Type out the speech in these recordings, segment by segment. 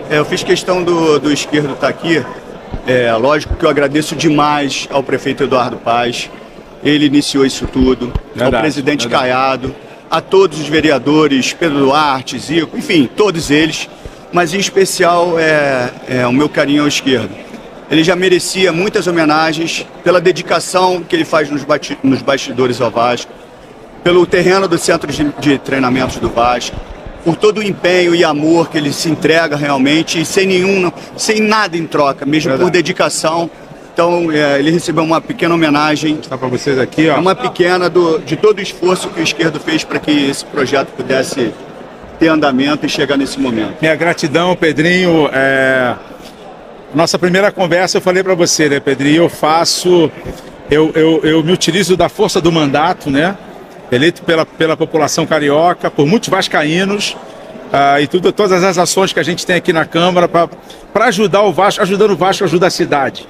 Eu fiz questão do Esquerdo estar aqui. Lógico que eu agradeço demais ao prefeito Eduardo Paes. Ele iniciou isso tudo. Ao presidente Caiado, a todos os vereadores, Pedro Duarte, Zico, enfim, todos eles. Mas em especial o meu carinho ao Esquerdo. Ele já merecia muitas homenagens pela dedicação que ele faz nos bastidores ao Vasco, pelo terreno do centro de treinamentos do Vasco, por todo o empenho e amor que ele se entrega realmente, e sem nada em troca, mesmo por dedicação. Então, ele recebeu uma pequena homenagem. Vou mostrar para vocês aqui, ó. Uma pequena de todo o esforço que o Esquerdo fez para que esse projeto pudesse ter andamento e chegar nesse momento. Minha gratidão, Pedrinho. Nossa primeira conversa eu falei para você, né, Pedrinho? Eu me utilizo da força do mandato, né? Eleito pela população carioca, por muitos vascaínos, todas as ações que a gente tem aqui na Câmara para ajudar o Vasco, ajudando o Vasco, ajuda a cidade.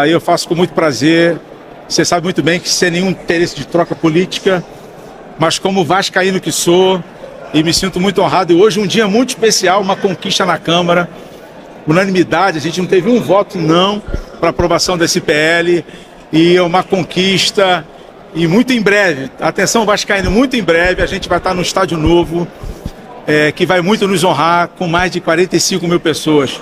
Eu faço com muito prazer. Você sabe muito bem que sem nenhum interesse de troca política, mas como vascaíno que sou, e me sinto muito honrado. E hoje um dia muito especial, uma conquista na Câmara, unanimidade, a gente não teve um voto não para aprovação desse PL, e é uma conquista. E muito em breve, atenção vascaíno, muito em breve a gente vai estar no estádio novo, que vai muito nos honrar, com mais de 45 mil pessoas.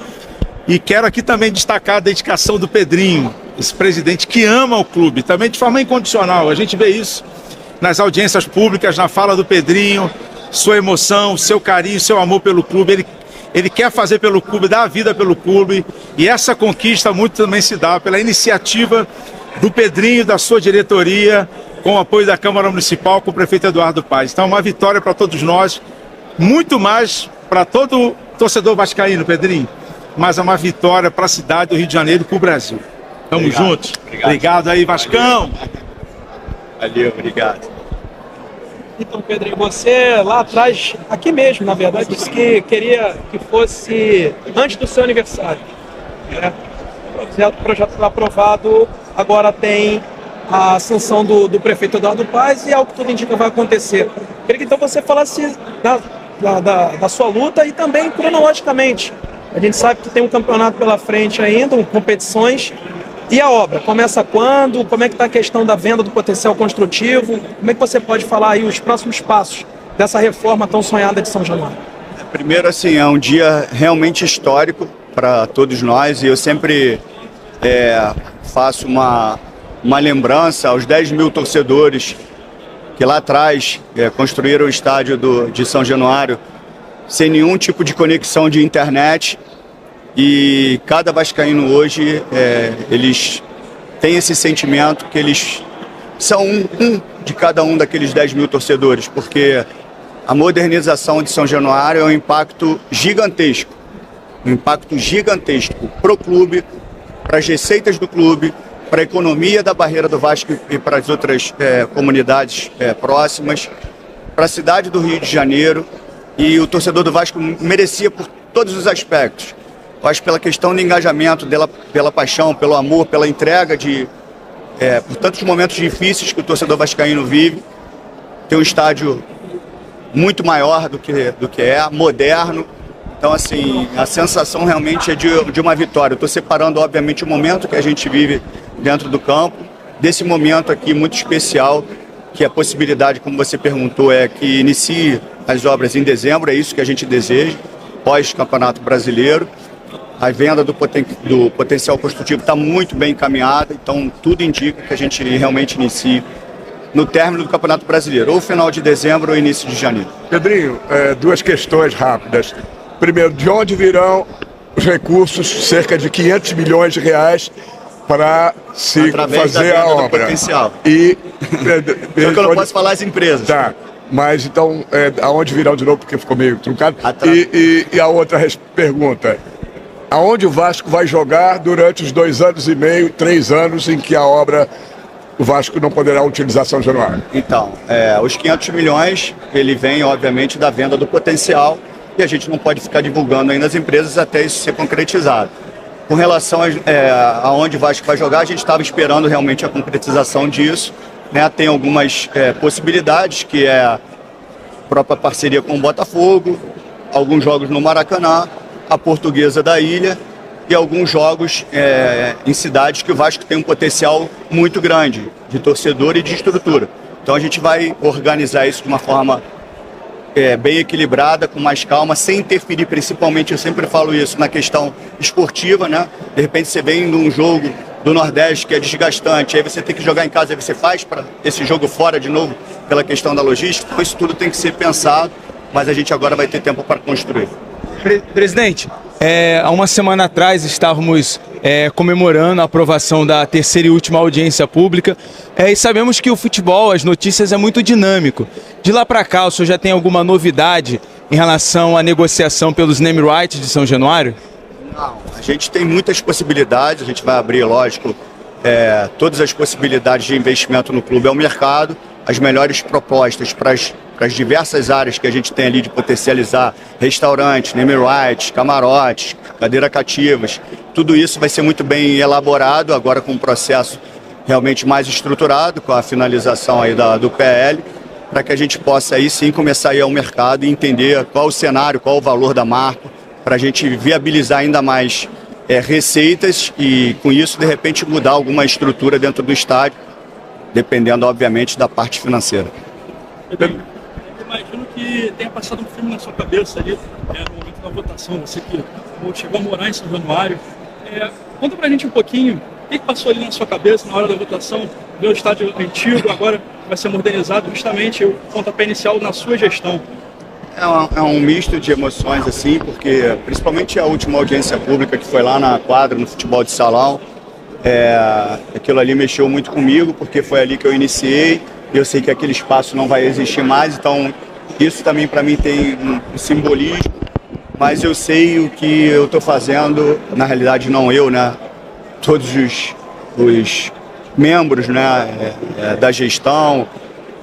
E quero aqui também destacar a dedicação do Pedrinho, esse presidente que ama o clube, também de forma incondicional. A gente vê isso nas audiências públicas, na fala do Pedrinho, sua emoção, seu carinho, seu amor pelo clube. Ele quer fazer pelo clube, dar a vida pelo clube, e essa conquista muito também se dá pela iniciativa do Pedrinho, da sua diretoria, com o apoio da Câmara Municipal, com o prefeito Eduardo Paes. Então, uma vitória para todos nós, muito mais para todo torcedor vascaíno, Pedrinho, mas é uma vitória para a cidade do Rio de Janeiro e para o Brasil. Tamo juntos. Obrigado aí, Vascão. Valeu, obrigado. Então, Pedrinho, você lá atrás, aqui mesmo, na verdade, disse que queria que fosse antes do seu aniversário. O projeto foi aprovado, agora tem a sanção do prefeito Eduardo Paes e, ao que tudo indica, vai acontecer. Queria que então você falasse da sua luta e também cronologicamente. A gente sabe que tem um campeonato pela frente ainda, competições. E a obra? Começa quando? Como é que está a questão da venda do potencial construtivo? Como é que você pode falar aí os próximos passos dessa reforma tão sonhada de São Januário? Primeiro, assim, é um dia realmente histórico para todos nós, e eu sempre faço uma lembrança aos 10 mil torcedores que lá atrás construíram o estádio de São Januário sem nenhum tipo de conexão de internet, e cada vascaíno hoje, eles têm esse sentimento que eles são um de cada um daqueles 10 mil torcedores, porque a modernização de São Januário é um impacto gigantesco para o clube, para as receitas do clube, para a economia da Barreira do Vasco e para as outras comunidades próximas, para a cidade do Rio de Janeiro, e o torcedor do Vasco merecia por todos os aspectos. Eu acho pela questão do engajamento, pela paixão, pelo amor, pela entrega por tantos momentos difíceis que o torcedor vascaíno vive. Tem um estádio muito maior do que moderno. Então, assim, a sensação realmente é de uma vitória. Eu estou separando, obviamente, o momento que a gente vive dentro do campo, desse momento aqui muito especial, que a possibilidade, como você perguntou, é que inicie as obras em dezembro, é isso que a gente deseja, pós-Campeonato Brasileiro. A venda do potencial construtivo está muito bem encaminhada, então tudo indica que a gente realmente inicie no término do Campeonato Brasileiro, ou final de dezembro ou início de janeiro. Pedrinho, duas questões rápidas. Primeiro, de onde virão os recursos, cerca de 500 milhões de reais, para se fazer a obra? Potencial. E só que eu não posso falar as empresas. Tá, mas então, aonde virão de novo, porque ficou meio truncado. E a outra pergunta: aonde o Vasco vai jogar durante os 2 anos e meio, 3 anos em que a obra, o Vasco não poderá utilizar São Januário? Então, os 500 milhões, ele vem, obviamente, da venda do potencial, e a gente não pode ficar divulgando ainda as empresas até isso ser concretizado. Com relação aonde o Vasco vai jogar, a gente estava esperando realmente a concretização disso, né? Tem algumas possibilidades, que é a própria parceria com o Botafogo, alguns jogos no Maracanã, a Portuguesa da Ilha e alguns jogos em cidades que o Vasco tem um potencial muito grande de torcedor e de estrutura. Então a gente vai organizar isso de uma forma bem equilibrada, com mais calma, sem interferir, principalmente, eu sempre falo isso, na questão esportiva, né? De repente você vem num jogo do Nordeste que é desgastante, aí você tem que jogar em casa, aí você faz para esse jogo fora de novo, pela questão da logística. Então isso tudo tem que ser pensado, mas a gente agora vai ter tempo para construir. Presidente, há uma semana atrás estávamos comemorando a aprovação da terceira e última audiência pública e sabemos que o futebol, as notícias, é muito dinâmico. De lá para cá, o senhor já tem alguma novidade em relação à negociação pelos name rights de São Januário? Não, a gente tem muitas possibilidades, a gente vai abrir, lógico, todas as possibilidades de investimento no clube ao mercado, as melhores propostas para as diversas áreas que a gente tem ali de potencializar, restaurantes, name rights, camarotes, cadeira cativas, tudo isso vai ser muito bem elaborado, agora com um processo realmente mais estruturado, com a finalização aí do PL, para que a gente possa aí sim começar a ir ao mercado e entender qual o cenário, qual o valor da marca, para a gente viabilizar ainda mais receitas e com isso, de repente, mudar alguma estrutura dentro do estádio, dependendo, obviamente, da parte financeira. Imagino que tenha passado um filme na sua cabeça ali, no momento da votação, você que chegou a morar em São Januário. Conta pra gente um pouquinho, o que passou ali na sua cabeça na hora da votação, ver o estádio antigo, agora vai ser modernizado, justamente o pontapé inicial na sua gestão. É um misto de emoções, assim, porque principalmente a última audiência pública que foi lá na quadra, no futebol de salão, aquilo ali mexeu muito comigo, porque foi ali que eu iniciei, e eu sei que aquele espaço não vai existir mais, então isso também para mim tem um simbolismo, mas eu sei o que eu estou fazendo, na realidade não eu, né? Todos os membros, né, da gestão,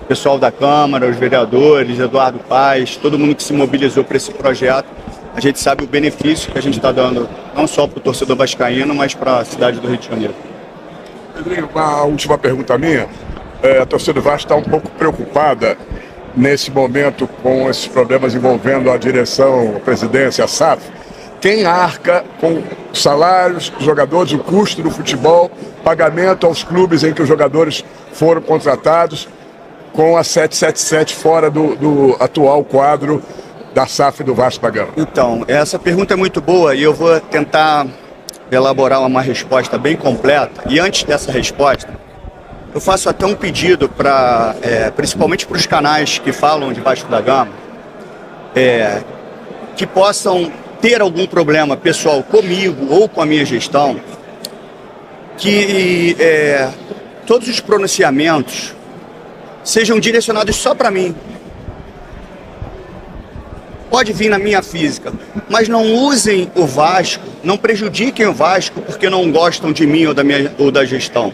pessoal da Câmara, os vereadores, Eduardo Paes, todo mundo que se mobilizou para esse projeto, a gente sabe o benefício que a gente está dando, não só para o torcedor vascaíno, mas para a cidade do Rio de Janeiro. Pedrinho, uma última pergunta minha. A torcida do Vasco está um pouco preocupada nesse momento com esses problemas envolvendo a direção, a presidência, a SAF. Quem arca com salários dos jogadores, o custo do futebol, pagamento aos clubes em que os jogadores foram contratados, com a 777 fora do atual quadro da SAF do Vasco da Gama? Então, essa pergunta é muito boa e eu vou tentar elaborar uma resposta bem completa. E antes dessa resposta, eu faço até um pedido para, principalmente para os canais que falam de Vasco da Gama, que possam ter algum problema pessoal comigo ou com a minha gestão, que todos os pronunciamentos sejam direcionados só para mim. Pode vir na minha física, mas não usem o Vasco, não prejudiquem o Vasco porque não gostam de mim ou da gestão.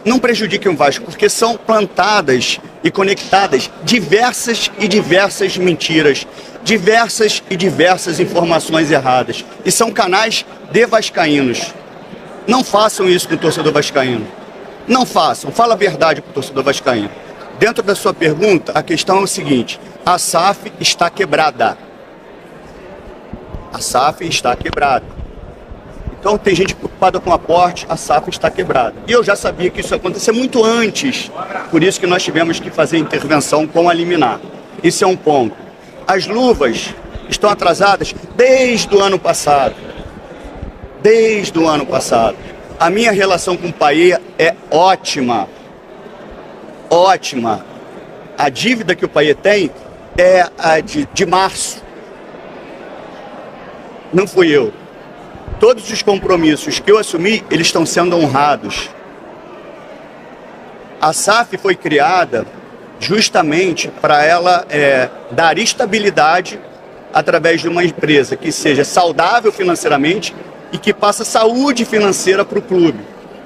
Não prejudiquem o Vasco porque são plantadas e conectadas diversas e diversas mentiras, diversas e diversas informações erradas. E são canais de vascaínos. Não façam isso com o torcedor vascaíno. Não façam. Fala a verdade para o torcedor vascaíno. Dentro da sua pergunta, a questão é o seguinte: a SAF está quebrada. A SAF está quebrada. Então tem gente preocupada com o aporte, a SAF está quebrada. E eu já sabia que isso ia acontecer muito antes, por isso que nós tivemos que fazer intervenção com a liminar. Isso é um ponto. As luvas estão atrasadas desde o ano passado. Desde o ano passado. A minha relação com o Paê é ótima. Ótima. A dívida que o Paê tem é a de março. Não fui eu. Todos os compromissos que eu assumi, eles estão sendo honrados. A SAF foi criada justamente para ela dar estabilidade através de uma empresa que seja saudável financeiramente e que passe saúde financeira para o clube.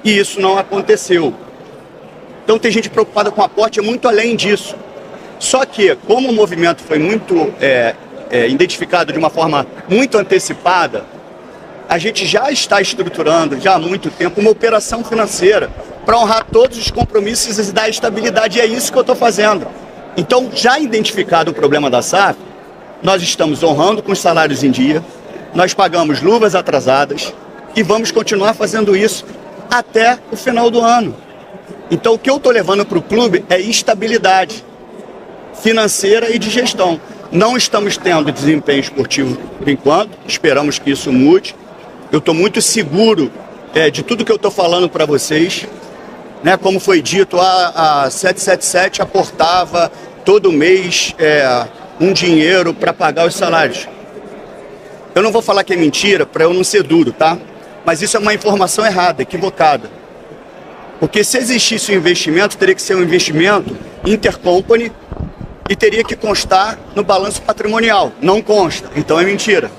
E isso não aconteceu. Então tem gente preocupada com o aporte, é muito além disso. Só que, como o movimento foi muito identificado de uma forma muito antecipada, a gente já está estruturando, já há muito tempo, uma operação financeira para honrar todos os compromissos e dar estabilidade. E é isso que eu estou fazendo. Então, já identificado o problema da SAF, nós estamos honrando com os salários em dia, nós pagamos luvas atrasadas e vamos continuar fazendo isso até o final do ano. Então, o que eu estou levando para o clube é estabilidade financeira e de gestão. Não estamos tendo desempenho esportivo por enquanto, esperamos que isso mude. Eu estou muito seguro de tudo que eu estou falando para vocês. Né? Como foi dito, a 777 aportava todo mês um dinheiro para pagar os salários. Eu não vou falar que é mentira para eu não ser duro, tá? Mas isso é uma informação errada, equivocada. Porque se existisse um investimento, teria que ser um investimento intercompany e teria que constar no balanço patrimonial. Não consta, então é mentira.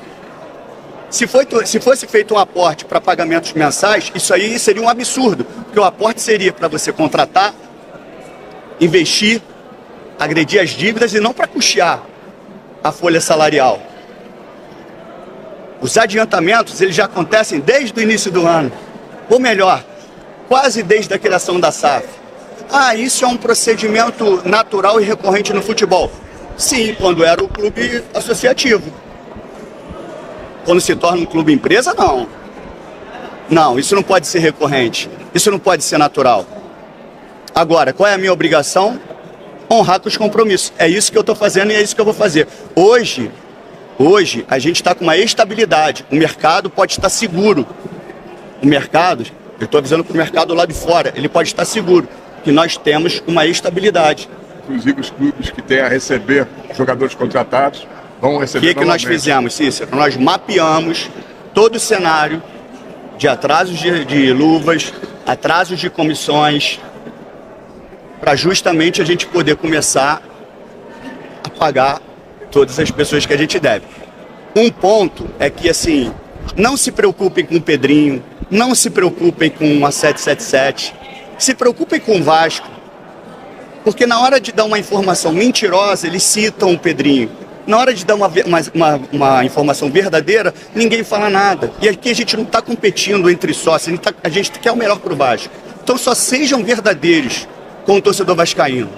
Se fosse feito um aporte para pagamentos mensais, isso aí seria um absurdo, porque o aporte seria para você contratar, investir, agredir as dívidas e não para custear a folha salarial. Os adiantamentos, eles já acontecem desde o início do ano, ou melhor, quase desde a criação da SAF. Isso é um procedimento natural e recorrente no futebol. Sim, quando era o clube associativo. Quando se torna um clube empresa, não. Não, isso não pode ser recorrente. Isso não pode ser natural. Agora, qual é a minha obrigação? Honrar com os compromissos. É isso que eu estou fazendo e é isso que eu vou fazer. Hoje, a gente está com uma estabilidade. O mercado pode estar seguro. O mercado, eu estou avisando para o mercado lá de fora, ele pode estar seguro que nós temos uma estabilidade. Inclusive os clubes que têm a receber jogadores contratados vão receber. O que nós fizemos, Cícero? Nós mapeamos todo o cenário de atrasos de luvas, atrasos de comissões, para justamente a gente poder começar a pagar todas as pessoas que a gente deve. Um ponto é que, assim, não se preocupem com o Pedrinho, não se preocupem com a 777, se preocupem com o Vasco, porque na hora de dar uma informação mentirosa, eles citam o Pedrinho. Na hora de dar uma informação verdadeira, ninguém fala nada. E aqui a gente não está competindo entre sócios, a gente quer o melhor para o Vasco. Então só sejam verdadeiros com o torcedor vascaíno.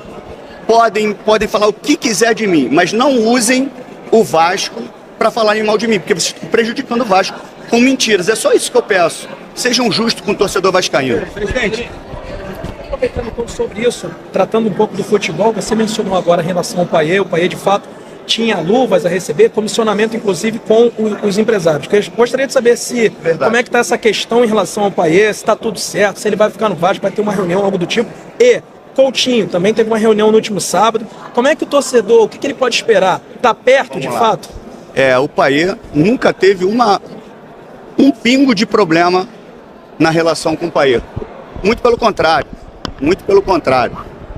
Podem falar o que quiser de mim, mas não usem o Vasco para falarem mal de mim, porque vocês estão prejudicando o Vasco com mentiras. É só isso que eu peço. Sejam justos com o torcedor vascaíno. Presidente, aproveitando então sobre isso, tratando um pouco do futebol, você mencionou agora em relação ao Payet. O Payet, de fato, tinha luvas a receber, comissionamento, inclusive, com os empresários. Gostaria de saber como é que está essa questão em relação ao Payet, se está tudo certo, se ele vai ficar no Vasco, vai ter uma reunião, algo do tipo. E Coutinho também teve uma reunião no último sábado. Como é que o torcedor, o que ele pode esperar? Está perto, de fato? O Payet nunca teve um pingo de problema na relação com o Payet. Muito pelo contrário.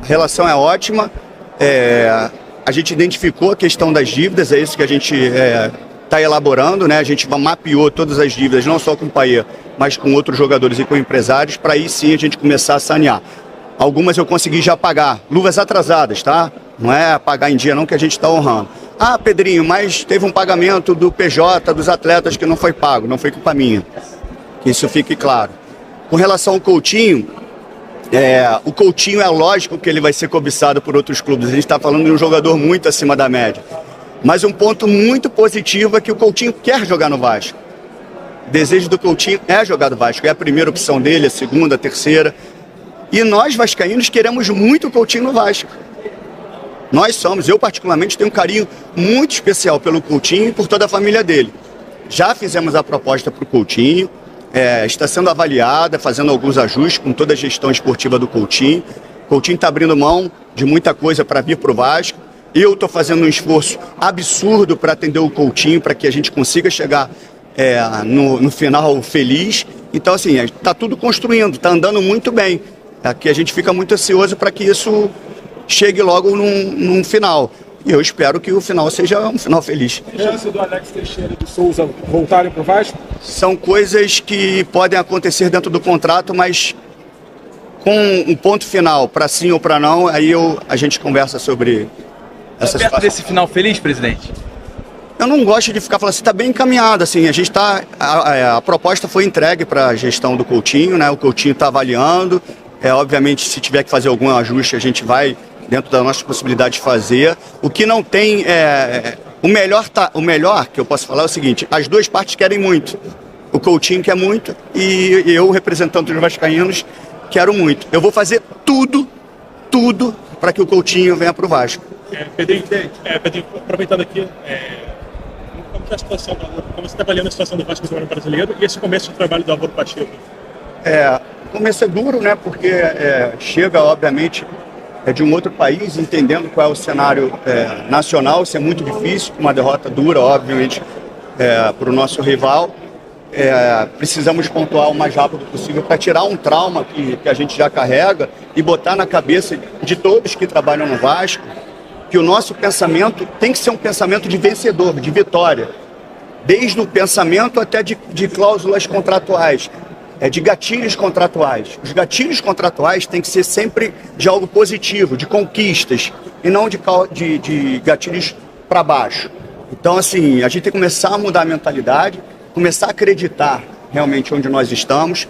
A relação é ótima. A gente identificou a questão das dívidas, é isso que a gente está elaborando, né? A gente mapeou todas as dívidas, não só com o Payet, mas com outros jogadores e com empresários, para aí sim a gente começar a sanear. Algumas eu consegui já pagar, luvas atrasadas, tá? Não é pagar em dia não, que a gente está honrando. Pedrinho, mas teve um pagamento do PJ, dos atletas, que não foi pago, não foi culpa minha. Que isso fique claro. Com relação ao Coutinho, o Coutinho é lógico que ele vai ser cobiçado por outros clubes. A gente está falando de um jogador muito acima da média. Mas um ponto muito positivo é que o Coutinho quer jogar no Vasco. O desejo do Coutinho é jogar no Vasco. É a primeira opção dele, a segunda, a terceira. E nós, vascaínos, queremos muito o Coutinho no Vasco. Eu particularmente tenho um carinho muito especial pelo Coutinho e por toda a família dele. Já fizemos a proposta para o Coutinho. Está sendo avaliada, fazendo alguns ajustes com toda a gestão esportiva do Coutinho. O Coutinho está abrindo mão de muita coisa para vir para o Vasco. Eu estou fazendo um esforço absurdo para atender o Coutinho, para que a gente consiga chegar no final feliz. Então, assim, está tudo construindo, está andando muito bem. Aqui a gente fica muito ansioso para que isso chegue logo num final. E eu espero que o final seja um final feliz. Tem chance do Alex Teixeira e do Souza voltarem para o Vasco? São coisas que podem acontecer dentro do contrato, mas com um ponto final, para sim ou para não, aí a gente conversa sobre essa situação. Desse final feliz, presidente? Eu não gosto de ficar falando assim, está bem encaminhado, assim, a proposta foi entregue para a gestão do Coutinho, né? O Coutinho está avaliando, obviamente se tiver que fazer algum ajuste a gente vai, dentro da nossa possibilidade de fazer. O que não tem O melhor que eu posso falar é o seguinte: as duas partes querem muito. O Coutinho quer muito e eu, representante dos vascaínos, quero muito. Eu vou fazer tudo para que o Coutinho venha para o Vasco. Pedrinho, aproveitando aqui, como está a situação, como você está avaliando a situação do Vasco no brasileiro e esse começo de trabalho do Álvaro Pacheco? O começo é duro, né? Porque chega, obviamente, de um outro país, entendendo qual é o cenário nacional. Isso é muito difícil, uma derrota dura, obviamente, para o nosso rival. Precisamos pontuar o mais rápido possível para tirar um trauma que a gente já carrega e botar na cabeça de todos que trabalham no Vasco que o nosso pensamento tem que ser um pensamento de vencedor, de vitória. Desde o pensamento até de cláusulas contratuais, de gatilhos contratuais. Os gatilhos contratuais têm que ser sempre de algo positivo, de conquistas, e não de gatilhos para baixo. Então, assim, a gente tem que começar a mudar a mentalidade, começar a acreditar realmente onde nós estamos,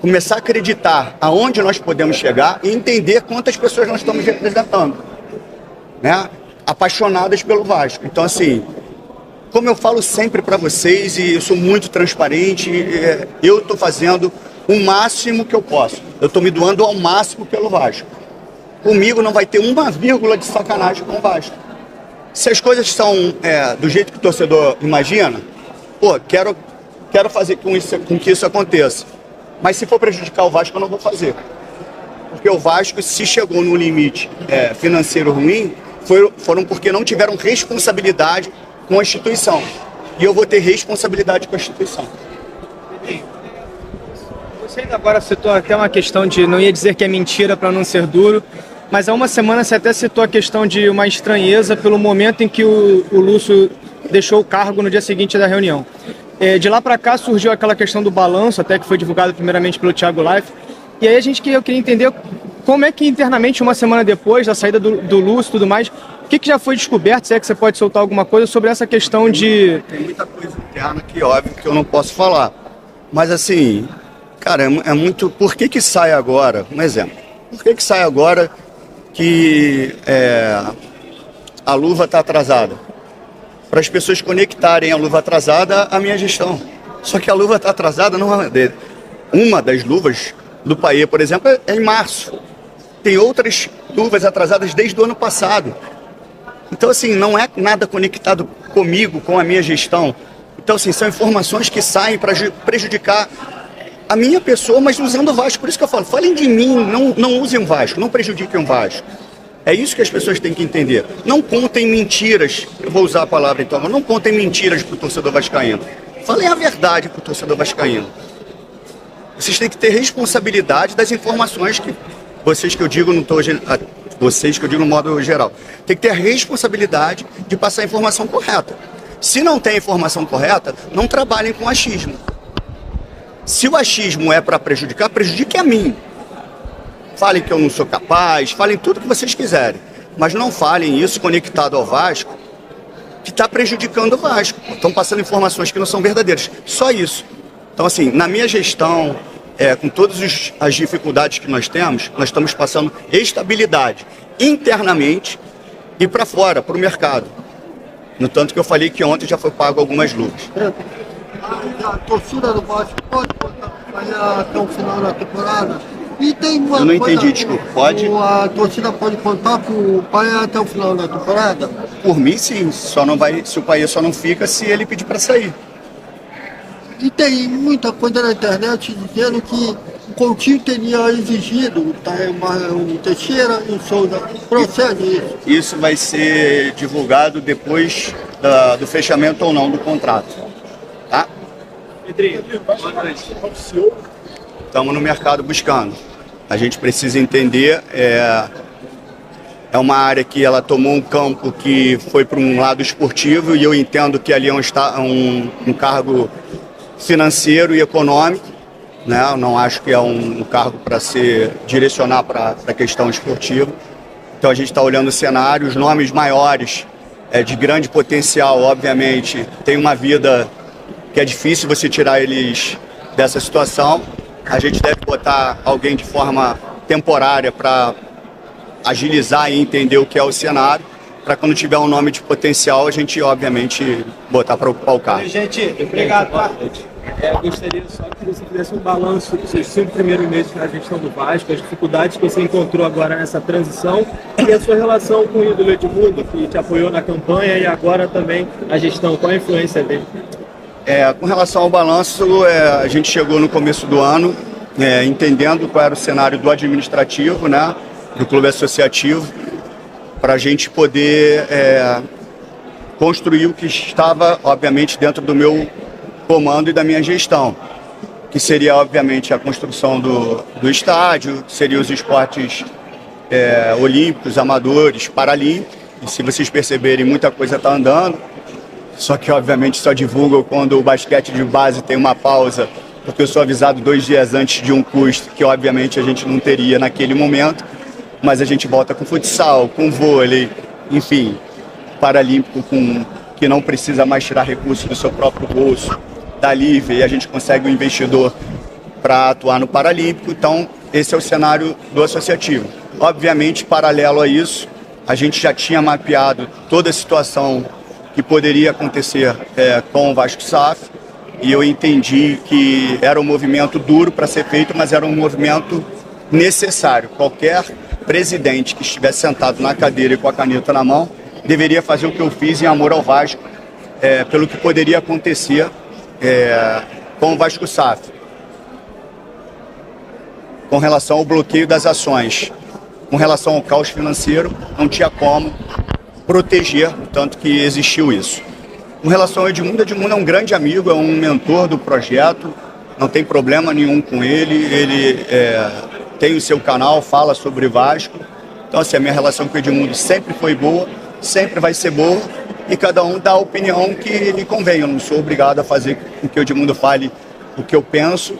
começar a acreditar aonde nós podemos chegar e entender quantas pessoas nós estamos representando, né? Apaixonadas pelo Vasco. Então, assim, como eu falo sempre para vocês, e eu sou muito transparente, eu estou fazendo o máximo que eu posso. Eu estou me doando ao máximo pelo Vasco. Comigo não vai ter uma vírgula de sacanagem com o Vasco. Se as coisas são do jeito que o torcedor imagina, quero fazer com que isso aconteça. Mas se for prejudicar o Vasco, eu não vou fazer. Porque o Vasco, se chegou no limite financeiro ruim, foram porque não tiveram responsabilidade com a instituição. E eu vou ter responsabilidade com a instituição. Você ainda agora citou até uma questão de, não ia dizer que é mentira para não ser duro, mas há uma semana você até citou a questão de uma estranheza pelo momento em que o Lúcio deixou o cargo no dia seguinte da reunião. De lá para cá surgiu aquela questão do balanço, até que foi divulgado primeiramente pelo Thiago Life. E aí eu queria entender como é que internamente, uma semana depois da saída do Lúcio e tudo mais, o que já foi descoberto, se é que você pode soltar alguma coisa sobre essa questão de... Tem muita coisa interna que, óbvio, que eu não posso falar. Mas, assim, cara, é muito... Por que sai agora? Um exemplo. Por que sai agora que a luva está atrasada? Para as pessoas conectarem a luva atrasada à minha gestão. Só que a luva está atrasada, uma das luvas do Paê, por exemplo, é em março. Tem outras luvas atrasadas desde o ano passado. Então, assim, não é nada conectado comigo, com a minha gestão. Então, assim, são informações que saem para prejudicar a minha pessoa, mas usando o Vasco. Por isso que eu falo, falem de mim, não usem o Vasco, não prejudiquem o Vasco. É isso que as pessoas têm que entender. Não contem mentiras, eu vou usar a palavra então, mas não contem mentiras para o torcedor vascaíno. Falem a verdade para o torcedor vascaíno. Vocês têm que ter responsabilidade das informações que vocês que eu digo no modo geral. Tem que ter a responsabilidade de passar a informação correta. Se não tem a informação correta, não trabalhem com achismo. Se o achismo é para prejudicar, prejudique a mim. Falem que eu não sou capaz, falem tudo que vocês quiserem. Mas não falem isso conectado ao Vasco, que está prejudicando o Vasco. Estão passando informações que não são verdadeiras. Só isso. Então, assim, na minha gestão, com todas as dificuldades que nós temos, nós estamos passando estabilidade internamente e para fora, para o mercado. No tanto que eu falei que ontem já foi pago algumas luvas. A torcida do Vasco pode acompanhar até o final da temporada? E tem uma eu não entendi, desculpa. Pode? A torcida pode contar com o Paê até o final da temporada? Por mim, sim. Só não vai, se o Paê só não fica se ele pedir para sair. E tem muita coisa na internet dizendo que o Coutinho teria exigido o Teixeira e o Souza. Procede isso? Isso vai ser divulgado depois do fechamento ou não do contrato. Tá? Pedrinho, Estamos no mercado buscando. A gente precisa entender, é uma área que ela tomou um campo que foi para um lado esportivo e eu entendo que ali é um cargo financeiro e econômico, né? Eu não acho que é um cargo para se direcionar para a questão esportiva. Então a gente está olhando o cenário, os nomes maiores, de grande potencial, obviamente, tem uma vida que é difícil você tirar eles dessa situação. A gente deve botar alguém de forma temporária para agilizar e entender o que é o cenário. para quando tiver um nome de potencial, a gente, obviamente, botar para ocupar o cargo. Gente, obrigado. Gostaria só que você fizesse um balanço dos seus 5 primeiros meses na gestão do Vasco, as dificuldades que você encontrou agora nessa transição e a sua relação com o ídolo Edmundo, que te apoiou na campanha e agora também na gestão. Qual a influência dele? Com relação ao balanço, a gente chegou no começo do ano entendendo qual era o cenário do administrativo, né, do clube associativo, para a gente poder construir o que estava, obviamente, dentro do meu comando e da minha gestão, que seria, obviamente, a construção do estádio, seria os esportes olímpicos, amadores, paralímpicos, e se vocês perceberem, muita coisa está andando, só que, obviamente, só divulgo quando o basquete de base tem uma pausa, porque eu sou avisado 2 dias antes de um custo que, obviamente, a gente não teria naquele momento, mas a gente volta com futsal, com vôlei, enfim, paralímpico, que não precisa mais tirar recursos do seu próprio bolso, da livre, e a gente consegue um investidor para atuar no paralímpico. Então, esse é o cenário do associativo. Obviamente, paralelo a isso, a gente já tinha mapeado toda a situação que poderia acontecer com o Vasco SAF, e eu entendi que era um movimento duro para ser feito, mas era um movimento necessário. Qualquer presidente que estivesse sentado na cadeira e com a caneta na mão deveria fazer o que eu fiz em amor ao Vasco, pelo que poderia acontecer com o Vasco SAF. Com relação ao bloqueio das ações, com relação ao caos financeiro, não tinha como proteger, tanto que existiu isso. Com relação ao Edmundo é um grande amigo, é um mentor do projeto, não tem problema nenhum com ele tem o seu canal, fala sobre Vasco. Então, assim, a minha relação com o Edmundo sempre foi boa, sempre vai ser boa, e cada um dá a opinião que lhe convém. Eu não sou obrigado a fazer com que o Edmundo fale o que eu penso.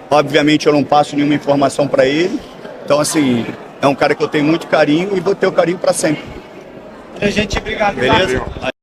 Obviamente, eu não passo nenhuma informação para ele. Então, assim, é um cara que eu tenho muito carinho e vou ter o carinho para sempre. Gente, obrigado. Beleza?